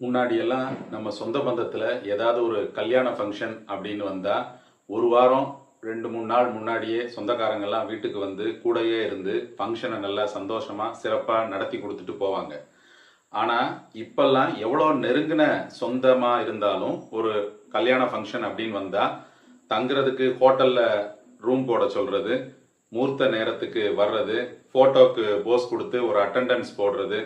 முன்னாடி எல்லாம் நம்ம சொந்த பந்தத்தில் ஏதாவது ஒரு கல்யாண ஃபங்க்ஷன் அப்படின்னு வந்தால் ஒரு வாரம் 2-3 நாள் முன்னாடியே சொந்தக்காரங்கெல்லாம் வீட்டுக்கு வந்து கூடயே இருந்து ஃபங்க்ஷனை நல்லா சந்தோஷமாக சிறப்பாக நடத்தி கொடுத்துட்டு போவாங்க. ஆனால் இப்பெல்லாம் எவ்வளோ நெருங்கின சொந்தமாக இருந்தாலும் ஒரு கல்யாண ஃபங்க்ஷன் அப்படின்னு வந்தால் தங்குறதுக்கு ஹோட்டலில் ரூம் போட சொல்கிறது, மூர்த்த நேரத்துக்கு வர்றது, ஃபோட்டோக்கு போஸ் கொடுத்து ஒரு அட்டெண்டன்ஸ் போடுறது,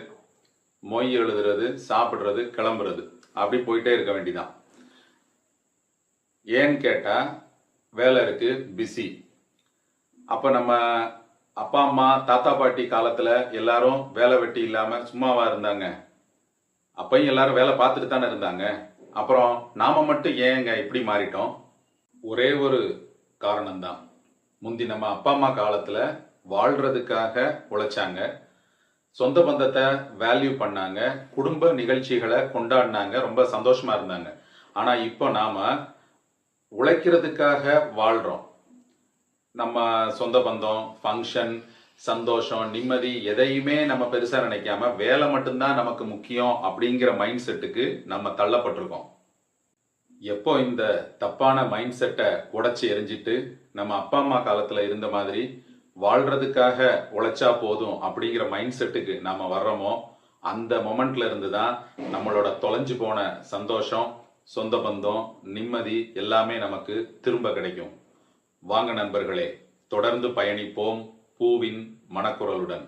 மொய் எழுதுறது, சாப்பிட்றது, கிளம்புறது, அப்படி போயிட்டே இருக்க வேண்டிதான். ஏன்னு கேட்டால் வேலை இருக்கு, பிஸி. அப்போ நம்ம அப்பா அம்மா தாத்தா பாட்டி காலத்தில் எல்லாரும் வேலை வெட்டி இல்லாமல் சும்மாவா இருந்தாங்க? அப்பையும் எல்லாரும் வேலை பார்த்துட்டு தானே இருந்தாங்க. அப்புறம் நாம மட்டும் ஏங்க இப்படி மாறிட்டோம்? ஒரே ஒரு காரணம்தான். முந்தி நம்ம அப்பா அம்மா காலத்தில் வாழ்றதுக்காக உழைச்சாங்க, சொந்த பந்தத்தை வேல்யூ பண்ணாங்க, குடும்ப நிகழ்ச்சிகளை கொண்டாடினாங்க, ரொம்ப சந்தோஷமா இருந்தாங்க. ஆனா இப்போ நாம உழைக்கிறதுக்காக வாழ்றோம். நம்ம சொந்த பந்தம், ஃபங்க்ஷன், சந்தோஷம், நிம்மதி எதையுமே நம்ம பெருசா நினைக்காம வேலை மட்டும்தான் நமக்கு முக்கியம் அப்படிங்கிற மைண்ட் செட்டுக்கு நம்ம தள்ளப்பட்டிருக்கோம். எப்போ இந்த தப்பான மைண்ட் செட்டை உடைச்சி எரிஞ்சிட்டு நம்ம அப்பா அம்மா காலத்துல இருந்த மாதிரி வாழ்றதுக்காக உழைச்சா போதும் அப்படிங்கிற மைண்ட் செட்டுக்கு நாம வர்றோமோ, அந்த மொமெண்ட்ல இருந்து தான் நம்மளோட தொலைஞ்சு போன சந்தோஷம், சொந்த பந்தம், நிம்மதி எல்லாமே நமக்கு திரும்ப கிடைக்கும். வாங்க நண்பர்களே, தொடர்ந்து பயணிப்போம் பூவின் மனக்குரலுடன்.